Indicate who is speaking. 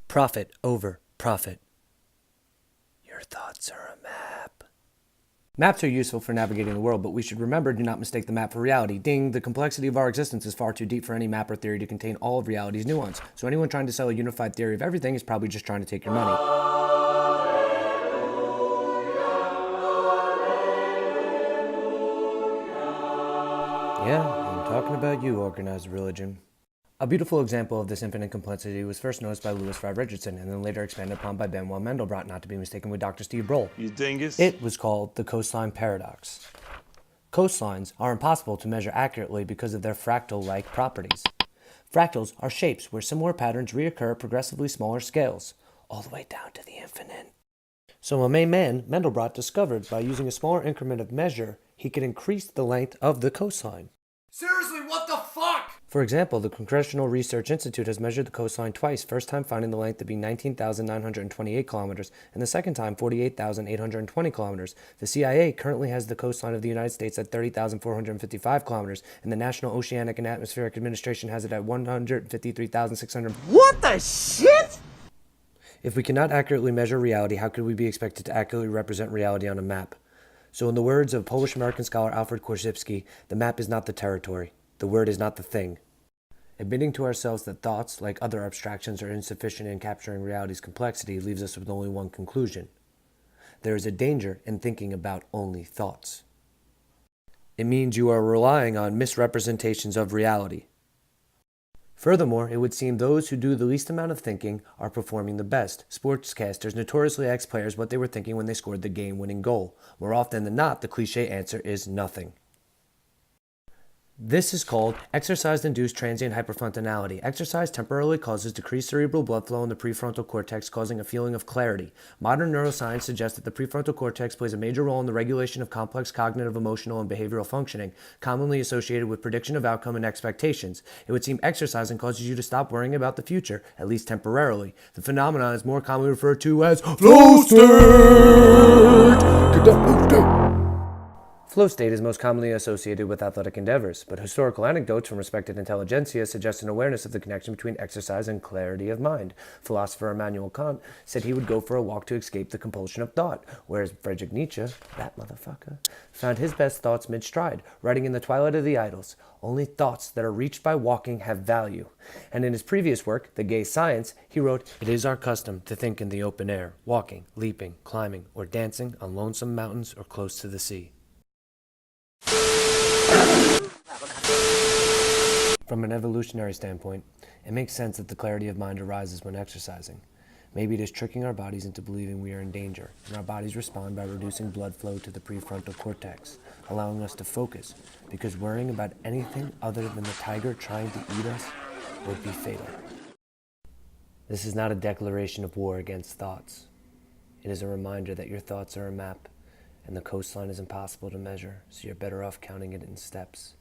Speaker 1: Profit over profit. Your thoughts are a map. Maps are useful for navigating the world, but we should remember, do not mistake the map for reality. Ding, the complexity of our existence is far too deep for any map or theory to contain all of reality's nuance. So anyone trying to sell a unified theory of everything is probably just trying to take your money. Yeah, I'm talking about you, organized religion. A beautiful example of this infinite complexity was first noticed by Louis Fry Richardson and then later expanded upon by Benoit Mandelbrot, not to be mistaken with Dr. Steve Broll.
Speaker 2: You dingus.
Speaker 1: It was called the coastline paradox. Coastlines are impossible to measure accurately because of their fractal-like properties. Fractals are shapes where similar patterns reoccur at progressively smaller scales, all the way down to the infinite. So a main man, Mandelbrot, discovered by using a smaller increment of measure, he could increase the length of the coastline.
Speaker 2: Seriously, what the fuck?
Speaker 1: For example, the Congressional Research Institute has measured the coastline twice, first time finding the length to be 19,928 kilometers, and the second time 48,820 kilometers. The CIA currently has the coastline of the United States at 30,455 kilometers, and the National Oceanic and Atmospheric Administration has it at 153,600.
Speaker 2: What the shit?
Speaker 1: If we cannot accurately measure reality, how could we be expected to accurately represent reality on a map? So in the words of Polish-American scholar Alfred Korzybski, the map is not the territory. The word is not the thing. Admitting to ourselves that thoughts, like other abstractions, are insufficient in capturing reality's complexity leaves us with only one conclusion. There is a danger in thinking about only thoughts. It means you are relying on misrepresentations of reality. Furthermore, it would seem those who do the least amount of thinking are performing the best. Sportscasters notoriously ask players what they were thinking when they scored the game-winning goal. More often than not, the cliche answer is nothing. This is called exercise-induced transient hyperfrontality. Exercise temporarily causes decreased cerebral blood flow in the prefrontal cortex, causing a feeling of clarity. Modern neuroscience suggests that the prefrontal cortex plays a major role in the regulation of complex cognitive, emotional, and behavioral functioning, commonly associated with prediction of outcome and expectations. It would seem exercising causes you to stop worrying about the future, at least temporarily. The phenomenon is more commonly referred to as flow state. Flow state is most commonly associated with athletic endeavors, but historical anecdotes from respected intelligentsia suggest an awareness of the connection between exercise and clarity of mind. Philosopher Immanuel Kant said he would go for a walk to escape the compulsion of thought, whereas Friedrich Nietzsche, that motherfucker, found his best thoughts mid-stride, writing in The Twilight of the Idols, "Only thoughts that are reached by walking have value." And in his previous work, The Gay Science, he wrote, "It is our custom to think in the open air, walking, leaping, climbing, or dancing on lonesome mountains or close to the sea." From an evolutionary standpoint, it makes sense that the clarity of mind arises when exercising. Maybe it is tricking our bodies into believing we are in danger, and our bodies respond by reducing blood flow to the prefrontal cortex, allowing us to focus, because worrying about anything other than the tiger trying to eat us would be fatal. This is not a declaration of war against thoughts. It is a reminder that your thoughts are a map, and the coastline is impossible to measure, so you're better off counting it in steps.